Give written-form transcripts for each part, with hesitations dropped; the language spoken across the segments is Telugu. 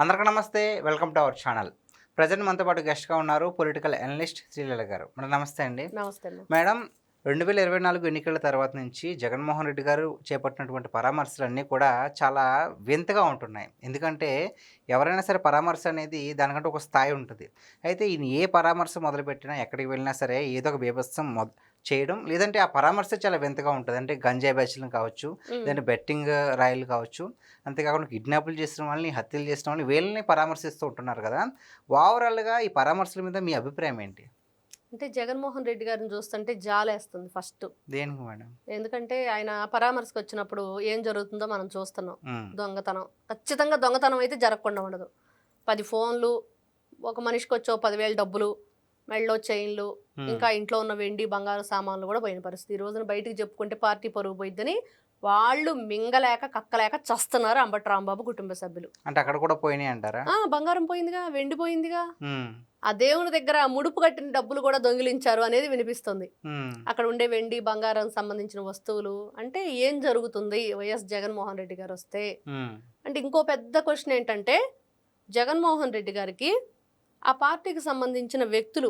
అందరికీ నమస్తే. Welcome to our channel. Present మనతో పాటు గెస్ట్గా ఉన్నారు పొలిటికల్ అనలిస్ట్ శ్రీలీల గారు. మేడం నమస్తే అండి. నమస్తే అండి. మేడం 2024 ఎన్నికల తర్వాత నుంచి జగన్మోహన్ రెడ్డి గారు చేపట్టినటువంటి పరామర్శలన్నీ కూడా చాలా వింతగా ఉంటున్నాయి. ఎందుకంటే ఎవరైనా సరే పరామర్శ అనేది దానికంటే ఒక స్థాయి ఉంటుంది. అయితే ఈయన ఏ పరామర్శ మొదలుపెట్టినా ఎక్కడికి వెళ్ళినా సరే ఏదో ఒక బీభత్సం చేయడం, లేదంటే ఆ పరామర్శ చాలా వింతగా ఉంటుంది. అంటే గంజాయి బ్యాచ్లను కావచ్చు, లేదంటే బెట్టింగ్ రాయలు కావచ్చు, అంతేకాకుండా కిడ్నాపులు చేసిన వాళ్ళని, హత్యలు చేసిన వాళ్ళని వీళ్ళని పరామర్శిస్తూ ఉంటున్నారు కదా. ఓవరాల్గా ఈ పరామర్శల మీద మీ అభిప్రాయం ఏంటి? అంటే జగన్మోహన్ రెడ్డి గారిని చూస్తుంటే జాలేస్తుంది ఫస్ట్. దేనికి మేడం? ఎందుకంటే ఆయన పరామర్శకు వచ్చినప్పుడు ఏం జరుగుతుందో మనం చూస్తున్నాం. దొంగతనం, ఖచ్చితంగా దొంగతనం అయితే జరగకుండా ఉండదు. 10 ఫోన్లు, ఒక మనిషికి వచ్చో 10,000 డబ్బులు, మెళ్ళో చైన్లు, ఇంకా ఇంట్లో ఉన్న వెండి బంగారు సామాన్లు కూడా పోయిన పరిస్థితి. ఈ రోజున బయటికి చెప్పుకుంటే పార్టీ పరుగు పోయిద్దని వాళ్ళు మింగలేక కక్కలేక చస్తున్నారు అంబటి రాంబాబు కుటుంబ సభ్యులు. అంటే అక్కడ కూడా పోయినాయి అంటారా? బంగారం పోయిందిగా, వెండి పోయిందిగా, ఆ దేవుని దగ్గర ముడుపు కట్టిన డబ్బులు కూడా దొంగిలించారు అనేది వినిపిస్తుంది. అక్కడ ఉండే వెండి బంగారం సంబంధించిన వస్తువులు. అంటే ఏం జరుగుతుంది వైఎస్ జగన్మోహన్ రెడ్డి గారు వస్తే? అంటే ఇంకో పెద్ద క్వశ్చన్ ఏంటంటే, జగన్మోహన్ రెడ్డి గారికి ఆ పార్టీకి సంబంధించిన వ్యక్తులు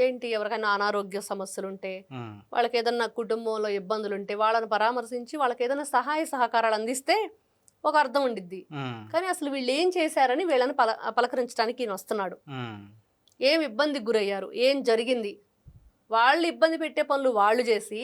ఏంటి, ఎవరికైనా అనారోగ్య సమస్యలు ఉంటే, వాళ్ళకి ఏదన్నా కుటుంబంలో ఇబ్బందులు ఉంటే వాళ్ళని పరామర్శించి వాళ్ళకి ఏదైనా సహాయ సహకారాలు అందిస్తే ఒక అర్థం ఉండిద్ది. కానీ అసలు వీళ్ళు ఏం చేశారని వీళ్ళని పలకరించడానికి ఈయన వస్తున్నాడు. ఏం ఇబ్బందికి గురయ్యారు, ఏం జరిగింది, వాళ్ళు ఇబ్బంది పెట్టే పనులు వాళ్ళు చేసి,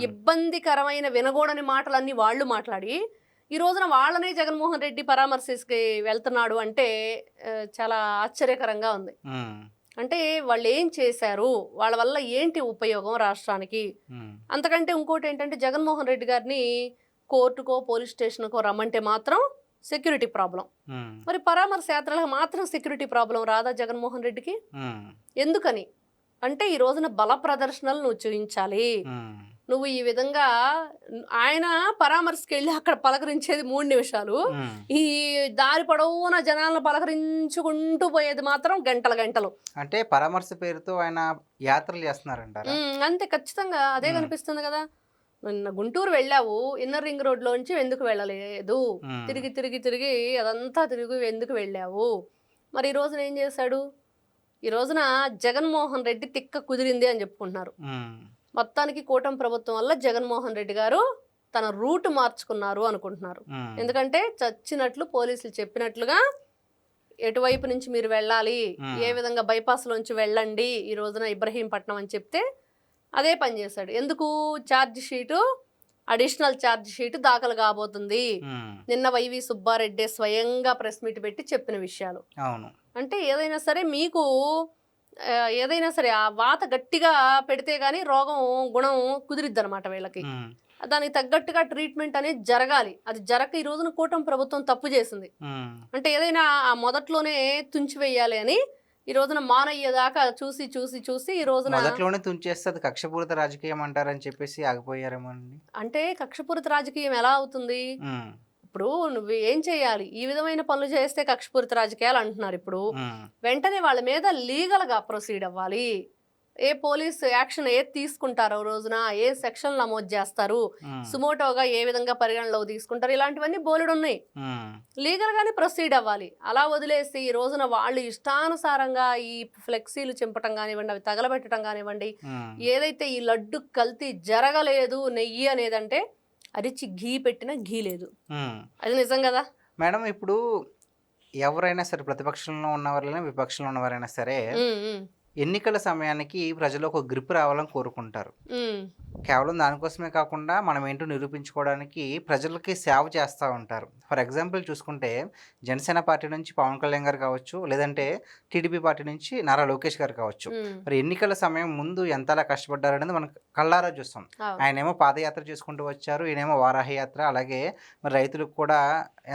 ఇబ్బందికరమైన వినగూడని మాటలన్నీ వాళ్ళు మాట్లాడి, ఈ రోజున వాళ్ళనే జగన్మోహన్ రెడ్డి పరామర్శికి వెళ్తున్నాడు అంటే చాలా ఆశ్చర్యకరంగా ఉంది. అంటే వాళ్ళు ఏం చేశారు, వాళ్ళ వల్ల ఏంటి ఉపయోగం రాష్ట్రానికి? అంతకంటే ఇంకోటి ఏంటంటే, జగన్మోహన్ రెడ్డి గారిని కోర్టుకో పోలీస్ స్టేషన్కో రమ్మంటే మాత్రం సెక్యూరిటీ ప్రాబ్లం. మరి పరామర్శ యాత్రలకు మాత్రం సెక్యూరిటీ ప్రాబ్లం రాదా జగన్మోహన్ రెడ్డికి? ఎందుకని అంటే, ఈ రోజున బల ప్రదర్శనలు నువ్వు చూపించాలి. నువ్వు ఈ విధంగా ఆయన పరామర్శకి వెళ్ళి అక్కడ పలకరించేది 3 నిమిషాలు, ఈ దారి పొడవున జనాలను పలకరించుకుంటూ పోయేది మాత్రం గంటల గంటలు. అంటే పరామర్శ పేరుతో ఆయన యాత్రలు చేస్తున్నారంటారు. అంతే, ఖచ్చితంగా అదే కనిపిస్తుంది కదా. నిన్న గుంటూరు వెళ్ళావు, ఇన్నర్ రింగ్ రోడ్లోంచి ఎందుకు వెళ్ళలేదు? తిరిగి తిరిగి తిరిగి అదంతా తిరిగి ఎందుకు వెళ్ళావు? మరి ఈ రోజున ఏం చేశాడు? ఈ రోజున జగన్మోహన్ రెడ్డి తిక్క కుదిరింది అని చెప్పుకుంటున్నారు. మొత్తానికి కూటమి ప్రభుత్వం వల్ల జగన్మోహన్ రెడ్డి గారు తన రూట్ మార్చుకున్నారు అనుకుంటున్నారు. ఎందుకంటే చచ్చినట్లు పోలీసులు చెప్పినట్లుగా ఎటువైపు నుంచి మీరు వెళ్ళాలి, ఏ విధంగా బైపాస్లోంచి వెళ్ళండి ఈ రోజున ఇబ్రహీంపట్నం అని చెప్తే అదే పని చేశాడు. ఎందుకు? Charge sheet, additional charge sheet దాఖలు కాబోతుంది. నిన్న వైవి సుబ్బారెడ్డి స్వయంగా ప్రెస్ మీట్ పెట్టి చెప్పిన విషయాలు. అంటే ఏదైనా సరే మీకు ఏదైనా సరే ఆ వాత గట్టిగా పెడితే గానీ రోగం గుణం కుదిరిద్ది అనమాట వీళ్ళకి. దానికి తగ్గట్టుగా ట్రీట్మెంట్ అనేది జరగాలి. అది జరగక ఈ రోజున కూటమి ప్రభుత్వం తప్పు చేసింది. అంటే ఏదైనా ఆ మొదట్లోనే తుంచివేయాలి అని ఈ రోజున మానయ్యేదాకా చూసి చూసి చూసి ఈ రోజున మొదట్లోనే తుంచేస్తుంది. కక్షపూరిత రాజకీయం అంటారని చెప్పేసి ఆగిపోయారేమో అండి. అంటే కక్షపూరిత రాజకీయం ఎలా అవుతుంది? ఇప్పుడు నువ్వు ఏం చేయాలి, ఈ విధమైన పనులు చేస్తే కక్షపూరిత రాజకీయాలు అంటున్నారు. ఇప్పుడు వెంటనే వాళ్ళ మీద లీగల్గా ప్రొసీడ్ అవ్వాలి. ఏ పోలీస్ యాక్షన్ ఏది తీసుకుంటారో రోజున, ఏ సెక్షన్ నమోదు చేస్తారు, సుమోటోగా ఏ విధంగా పరిగణలోకి తీసుకుంటారు, ఇలాంటివన్నీ బోలెడు ఉన్నాయి. లీగల్ గానే ప్రొసీడ్ అవ్వాలి. అలా వదిలేసి ఈ రోజున వాళ్ళు ఇష్టానుసారంగా ఈ ఫ్లెక్సీలు చింపటం కానివ్వండి, అవి తగలబెట్టడం కానివ్వండి, ఏదైతే ఈ లడ్డు కల్తీ జరగలేదు నెయ్యి అనేదంటే అరిచి ఘీ పెట్టినా ఘీ లేదు. అది నిజం కదా మేడం. ఇప్పుడు ఎవరైనా సరే, ప్రతిపక్షంలో ఉన్నవారైనా విపక్షంలో ఉన్నవారైనా సరే, ఎన్నికల సమయానికి ప్రజలు ఒక గ్రిప్ రావాలని కోరుకుంటారు. కేవలం దానికోసమే కాకుండా మనం ఏంటో నిరూపించుకోవడానికి ప్రజలకి సేవ చేస్తూ ఉంటారు. ఫర్ ఎగ్జాంపుల్ చూసుకుంటే జనసేన పార్టీ నుంచి పవన్ కళ్యాణ్ గారు కావచ్చు, లేదంటే టీడీపీ పార్టీ నుంచి నారా లోకేష్ గారు కావచ్చు. మరి ఎన్నికల సమయం ముందు ఎంతలా కష్టపడ్డారు అనేది మనం కళ్ళారా చూస్తాం. ఆయనేమో పాదయాత్ర చేసుకుంటూ వచ్చారు, ఈయనేమో వారాహి యాత్ర, అలాగే మరి రైతులకు కూడా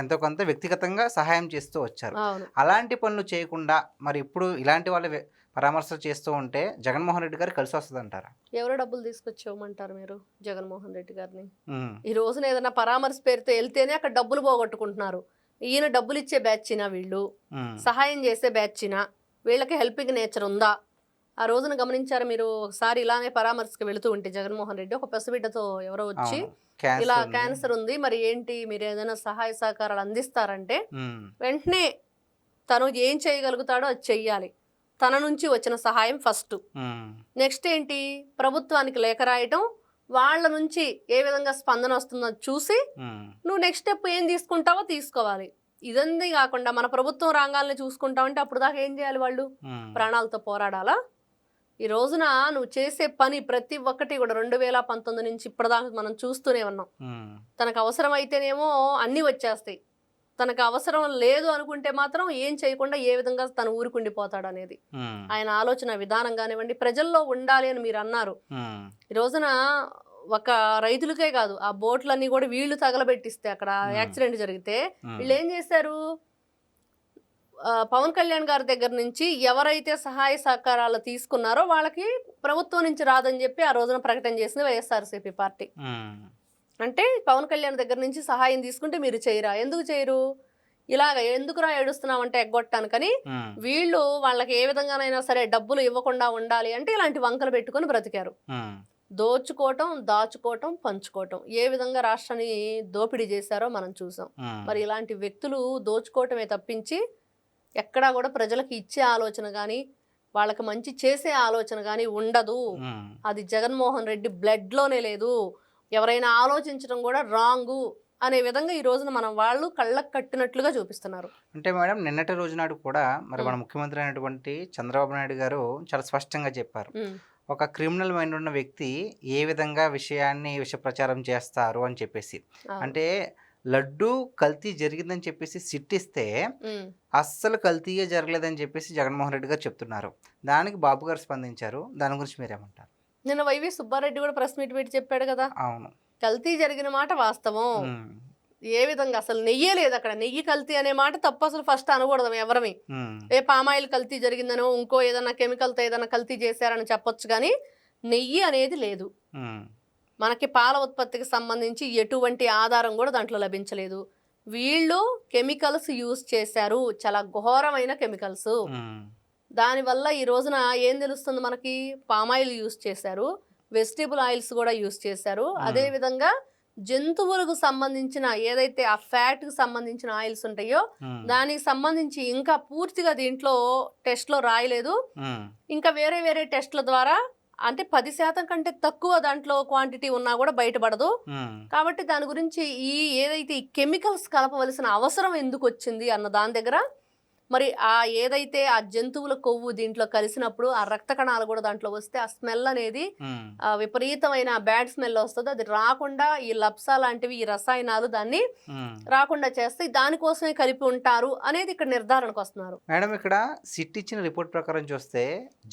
ఎంతో కొంత వ్యక్తిగతంగా సహాయం చేస్తూ వచ్చారు. అలాంటి పనులు చేయకుండా మరి ఇప్పుడు ఇలాంటి వాళ్ళ పరామర్శలు చేస్తూ ఉంటే జగన్మోహన్ రెడ్డి గారు కలిసి వస్తుంది అంటారా? ఎవరో డబ్బులు తీసుకొచ్చేవమంటారు మీరు జగన్మోహన్ రెడ్డి గారిని? ఈ రోజున ఏదైనా పరామర్శ పేరుతో వెళ్తేనే అక్కడ డబ్బులు పోగొట్టుకుంటున్నారు. ఈయన డబ్బులు ఇచ్చే బ్యాచ్నా వీళ్ళు? సహాయం చేసే బ్యాచ్నా? వీళ్ళకి హెల్పింగ్ నేచర్ ఉందా? ఆ రోజున గమనించారు మీరు? ఒకసారి ఇలానే పరామర్శకు వెళుతూ ఉంటే జగన్మోహన్ రెడ్డి ఒక పసిబిడ్డతో ఎవరో వచ్చి ఇలా క్యాన్సర్ ఉంది, మరి ఏంటి, మీరు ఏదైనా సహాయ సహకారాలు అందిస్తారంటే వెంటనే తను ఏం చేయగలుగుతాడో అది చెయ్యాలి. తన నుంచి వచ్చిన సహాయం ఫస్ట్. నెక్స్ట్ ఏంటి, ప్రభుత్వానికి లేఖ రాయటం, వాళ్ళ నుంచి ఏ విధంగా స్పందన వస్తుందో చూసి నువ్వు నెక్స్ట్ స్టెప్ ఏం తీసుకుంటావో తీసుకోవాలి. ఇదంతా కాకుండా మన ప్రభుత్వం రంగాల్ని చూసుకుంటామంటే అప్పుడు దాకా ఏం చేయాలి, వాళ్ళు ప్రాణాలతో పోరాడాలా? ఈ రోజున నువ్వు చేసే పని ప్రతి ఒక్కటి కూడా 2019 నుంచి ఇప్పటిదాకా మనం చూస్తూనే ఉన్నాం. తనకు అవసరం అయితేనేమో అన్నీ వచ్చేస్తాయి, తనకు అవసరం లేదు అనుకుంటే మాత్రం ఏం చేయకుండా ఏ విధంగా తను ఊరుకుండిపోతాడు అనేది ఆయన ఆలోచన విధానం కానివ్వండి. ప్రజల్లో ఉండాలి అని మీరు అన్నారు. ఈ రోజున ఒక రైతులకే కాదు, ఆ బోట్లన్నీ కూడా వీళ్ళు తగలబెట్టిస్తే అక్కడ యాక్సిడెంట్ జరిగితే వీళ్ళు ఏం చేశారు, పవన్ కళ్యాణ్ గారి దగ్గర నుంచి ఎవరైతే సహాయ సహకారాలు తీసుకున్నారో వాళ్ళకి ప్రభుత్వం నుంచి రాదని చెప్పి ఆ రోజున ప్రకటన చేసింది వైఎస్ఆర్సీపీ పార్టీ. అంటే పవన్ కళ్యాణ్ దగ్గర నుంచి సహాయం తీసుకుంటే మీరు చేయరా, ఎందుకు చేయరు, ఇలాగ ఎందుకురా ఏడుస్తున్నామంటే ఎగ్గొట్టానుకని వీళ్ళు వాళ్ళకి ఏ విధంగానైనా సరే డబ్బులు ఇవ్వకుండా ఉండాలి అంటే ఇలాంటి వంకలు పెట్టుకొని బ్రతికారు. దోచుకోవటం, దాచుకోవటం, పంచుకోవటం, ఏ విధంగా రాష్ట్రాన్ని దోపిడీ చేశారో మనం చూసాం. మరి ఇలాంటి వ్యక్తులు దోచుకోవటమే తప్పించి ఎక్కడా కూడా ప్రజలకు ఇచ్చే ఆలోచన కానీ వాళ్ళకి మంచి చేసే ఆలోచన కానీ ఉండదు. అది జగన్మోహన్ రెడ్డి బ్లడ్లోనే లేదు. ఎవరైనా ఆలోచించడం కూడా రాంగు అనే విధంగా ఈ రోజున మనం వాళ్ళు కళ్ళకు కట్టినట్లుగా చూపిస్తున్నారు. అంటే మేడం, నిన్నటి రోజు నాడు కూడా మరి మన ముఖ్యమంత్రి అయినటువంటి చంద్రబాబు నాయుడు గారు చాలా స్పష్టంగా చెప్పారు, ఒక క్రిమినల్ మైండ్ ఉన్న వ్యక్తి ఏ విధంగా విష ప్రచారం చేస్తారు అని చెప్పేసి. అంటే లడ్డు కల్తీ జరిగిందని చెప్పేసి సిట్టిస్తే అస్సలు కల్తీయే జరగలేదని చెప్పేసి జగన్మోహన్ రెడ్డి గారు చెప్తున్నారు. దానికి బాబు గారు స్పందించారు. దాని గురించి మీరేమంటారు? నిన్న వైవి సుబ్బారెడ్డి కూడా ప్రెస్ మీట్ పెట్టి చెప్పాడు కదా, అవును కల్తీ జరిగిన మాట వాస్తవం. ఏ విధంగా అసలు నెయ్యే లేదు అక్కడ, నెయ్యి కల్తీ అనే మాట తప్పు, అసలు ఫస్ట్ అనకూడదు ఎవరమి. ఏ పామాయిల్ కల్తీ జరిగిందనో ఇంకో ఏదైనా కెమికల్తో ఏదైనా కల్తీ చేశారని చెప్పొచ్చు, కానీ నెయ్యి అనేది లేదు. మనకి పాల ఉత్పత్తికి సంబంధించి ఎటువంటి ఆధారం కూడా దాంట్లో లభించలేదు. వీళ్ళు కెమికల్స్ యూజ్ చేశారు, చాలా ఘోరమైన కెమికల్స్. దానివల్ల ఈ రోజున ఏం తెలుస్తుంది మనకి, పామాయిల్ యూజ్ చేశారు, వెజిటేబుల్ ఆయిల్స్ కూడా యూజ్ చేశారు. అదేవిధంగా జంతువులకు సంబంధించిన ఏదైతే ఆ ఫ్యాట్కి సంబంధించిన ఆయిల్స్ ఉంటాయో దానికి సంబంధించి ఇంకా పూర్తిగా దీంట్లో టెస్ట్లో రాయలేదు. ఇంకా వేరే వేరే టెస్ట్ల ద్వారా అంటే 10% కంటే తక్కువ దాంట్లో క్వాంటిటీ ఉన్నా కూడా బయటపడదు. కాబట్టి దాని గురించి ఏదైతే ఈ కెమికల్స్ కలపవలసిన అవసరం ఎందుకు వచ్చింది అన్న దాని దగ్గర మరి ఏదైతే ఆ జంతువుల కొవ్వు దీంట్లో కలిసినప్పుడు ఆ రక్త కణాలు కూడా దాంట్లో వస్తే ఆ స్మెల్ అనేది విపరీతమైన బ్యాడ్ స్మెల్ వస్తుంది. అది రాకుండా ఈ లప్సా లాంటివి ఈ రసాయనాలు దాన్ని రాకుండా చేస్తాయి, దానికోసమే కలిపి ఉంటారు అనేది ఇక్కడ నిర్ధారణకు వస్తున్నారు. మేడం, ఇక్కడ సిట్ ఇచ్చిన రిపోర్ట్ ప్రకారం చూస్తే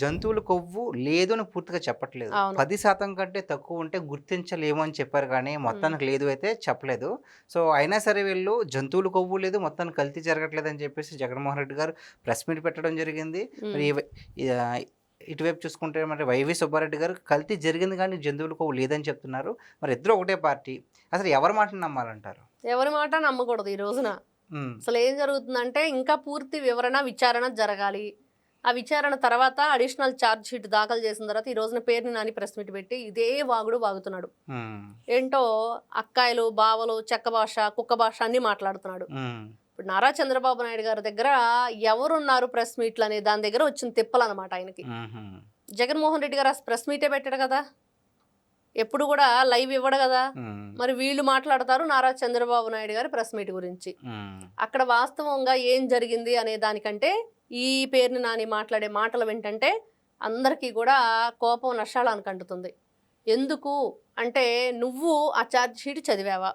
జంతువుల కొవ్వు లేదు అని పూర్తిగా చెప్పట్లేదు. 10% కంటే తక్కువ ఉంటే గుర్తించలేము అని చెప్పారు, కానీ మొత్తానికి లేదు అయితే చెప్పలేదు. సో అయినా సరే వీళ్ళు జంతువుల కొవ్వు లేదు, మొత్తానికి కల్తీ జరగట్లేదు అని చెప్పేసి జగన్మోహన్ రెడ్డి గారు ప్రెస్ మీట్ పెట్టడం జరిగింది. మరి ఇటువైపు చూసుకుంటే మరి వైవి సుబ్బారెడ్డి గారు కల్తీ జరిగింది కానీ జంతువుల కొవ్వు లేదని చెప్తున్నారు. మరి ఇద్దరు ఒకటే పార్టీ, అసలు ఎవరి మాట నమ్మాలంటారు? ఎవరి మాట నమ్మకూడదు. ఈ రోజున అసలు ఏం జరుగుతుందంటే ఇంకా పూర్తి విచారణ జరగాలి. ఆ విచారణ తర్వాత అడిషనల్ ఛార్జ్ షీట్ దాఖలు చేసిన తర్వాత ఈ రోజున పేరుని నాని ప్రెస్ మీట్ పెట్టి ఇదే వాగుతున్నాడు. ఏంటో అక్కాయలు, బావలు, చెక్క భాష, కుక్క భాష అన్ని మాట్లాడుతున్నాడు. ఇప్పుడు నారా చంద్రబాబు నాయుడు గారి దగ్గర ఎవరున్నారు ప్రెస్ మీట్లు అనే దాని దగ్గర వచ్చిన తిప్పలన్నమాట ఆయనకి. జగన్మోహన్ రెడ్డి గారు ప్రెస్ మీటే పెట్టాడు కదా, ఎప్పుడు కూడా లైవ్ ఇవ్వడు కదా. మరి వీళ్ళు మాట్లాడతారు నారా చంద్రబాబు నాయుడు గారి ప్రెస్ మీట్ గురించి. అక్కడ వాస్తవంగా ఏం జరిగింది అనే దానికంటే ఈ పేరుని నాని మాట్లాడే మాటలు ఏంటంటే అందరికీ కూడా కోపం నష్టాలకు అంటుతుంది. ఎందుకు అంటే నువ్వు ఆ ఛార్జ్ షీట్ చదివావా?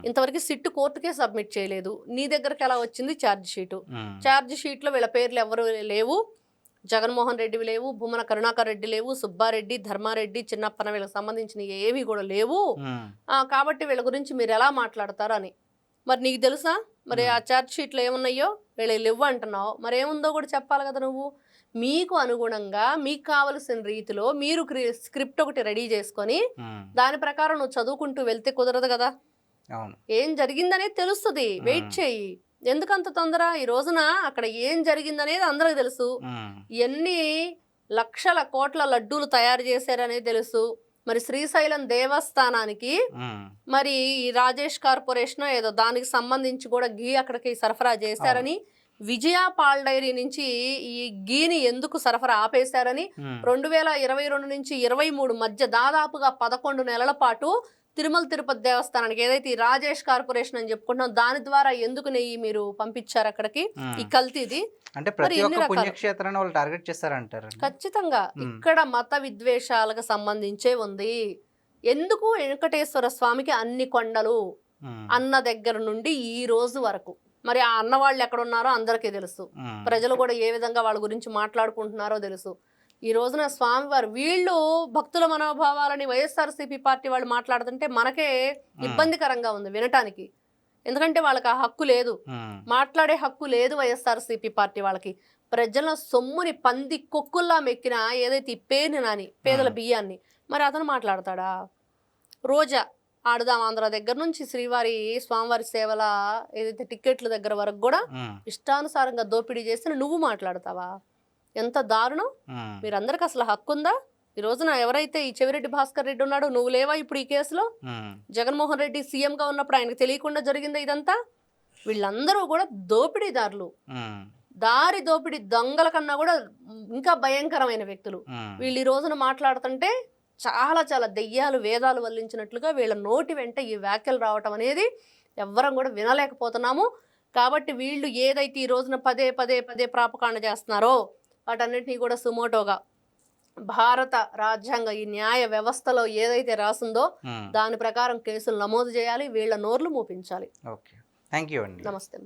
ఇంతవరకు సిట్ కోర్టుకే సబ్మిట్ చేయలేదు, నీ దగ్గరకు ఎలా వచ్చింది ఛార్జ్ షీటు? ఛార్జ్ షీట్లో వీళ్ళ పేర్లు ఎవరు లేవు, జగన్మోహన్ రెడ్డివి లేవు, భూమన కరుణాకర్ రెడ్డి లేవు, సుబ్బారెడ్డి, ధర్మారెడ్డి, చిన్నప్పన వీళ్ళకి సంబంధించిన ఏవి కూడా లేవు. కాబట్టి వీళ్ళ గురించి మీరు ఎలా మాట్లాడతారు అని. మరి నీకు తెలుసా మరి ఆ ఛార్జ్ షీట్లో ఏమున్నాయో? వీళ్ళు లేవు అంటున్నావు, మరి ఏముందో కూడా చెప్పాలి కదా నువ్వు. మీకు అనుగుణంగా మీకు కావలసిన రీతిలో మీరు స్క్రిప్ట్ ఒకటి రెడీ చేసుకొని దాని ప్రకారం నువ్వు చదువుకుంటూ వెళ్తే కుదరదు కదా. ఏం జరిగిందనేది తెలుస్తుంది, వెయిట్ చేయి. ఎందుకంత తొందర? ఈ రోజున అక్కడ ఏం జరిగిందనేది అందరికి తెలుసు. ఎన్ని లక్షల కోట్ల లడ్డూలు తయారు చేశారనేది తెలుసు. మరి శ్రీశైలం దేవస్థానానికి మరి ఈ రాజేష్ కార్పొరేషన్ ఏదో దానికి సంబంధించి కూడా ఘీ అక్కడికి సరఫరా చేశారని విజయ పాల్ డైరీ నుంచి ఈ గీని ఎందుకు సరఫరా ఆపేశారని 2022 నుంచి 23 మధ్య దాదాపుగా 11 నెలల పాటు తిరుమల తిరుపతి దేవస్థానానికి ఏదైతే ఈ రాజేష్ కార్పొరేషన్ అని చెప్పుకుంటున్నాం దాని ద్వారా ఎందుకు నెయ్యి మీరు పంపించారు అక్కడికి ఈ కల్తీది అంటే ప్రతి ఒక్క పుణ్యక్షేత్రాన్ని వాళ్ళు టార్గెట్ చేస్తారంటారు. ఖచ్చితంగా ఇక్కడ మత విద్వేషాలకు సంబంధించే ఉంది. ఎందుకు వెంకటేశ్వర స్వామికి అన్ని కొండలు అన్న దగ్గర నుండి ఈ రోజు వరకు మరి ఆ అన్న వాళ్ళు ఎక్కడ ఉన్నారో అందరికీ తెలుసు. ప్రజలు కూడా ఏ విధంగా వాళ్ళ గురించి మాట్లాడుకుంటున్నారో తెలుసు. ఈ రోజున స్వామివారు వీళ్ళు భక్తుల మనోభావాలని వైఎస్ఆర్సీపీ పార్టీ వాళ్ళు మాట్లాడుతుంటే మనకే ఇబ్బందికరంగా ఉంది వినటానికి. ఎందుకంటే వాళ్ళకి ఆ హక్కు లేదు, మాట్లాడే హక్కు లేదు వైఎస్ఆర్సీపీ పార్టీ వాళ్ళకి. ప్రజల సొమ్ముని పంది కొక్కుల్లా మెక్కిన ఏదైతే ఈ పేరుని నాని పేదల బియ్యాన్ని మరి అతను మాట్లాడతాడా? రోజా ఆడుదాం ఆంధ్ర దగ్గర నుంచి శ్రీవారి స్వామివారి సేవల ఏదైతే టిక్కెట్ల దగ్గర వరకు కూడా ఇష్టానుసారంగా దోపిడీ చేస్తే నువ్వు మాట్లాడతావా? ఎంత దారుణం! మీరందరికి అసలు హక్కు ఉందా? ఈ రోజున ఎవరైతే ఈ చెవిరెడ్డి భాస్కర్ రెడ్డి ఉన్నాడో నువ్వు లేవా ఇప్పుడు ఈ కేసులో? జగన్మోహన్ రెడ్డి సీఎంగా ఉన్నప్పుడు ఆయనకు తెలియకుండా జరిగిందా ఇదంతా? వీళ్ళందరూ కూడా దోపిడీదారులు, దారి దోపిడీ దొంగల కన్నా కూడా ఇంకా భయంకరమైన వ్యక్తులు. వీళ్ళు ఈ రోజున మాట్లాడుతుంటే చాలా చాలా దెయ్యాలు వేదాలు వల్లించినట్లుగా వీళ్ళ నోటి వెంట ఈ వ్యాఖ్యలు రావటం అనేది ఎవ్వరం కూడా వినలేకపోతున్నాము. కాబట్టి వీళ్ళు ఏదైతే ఈ రోజున పదే పదే పదే ప్రాపకాండ చేస్తున్నారో వాటన్నిటినీ కూడా సుమోటోగా భారత రాజ్యాంగ ఈ న్యాయ వ్యవస్థలో ఏదైతే రాసిందో దాని ప్రకారం కేసులు నమోదు చేయాలి, వీళ్ళ నోర్లు మూపించాలి. ఓకే, థ్యాంక్ యూ అండి. నమస్తే.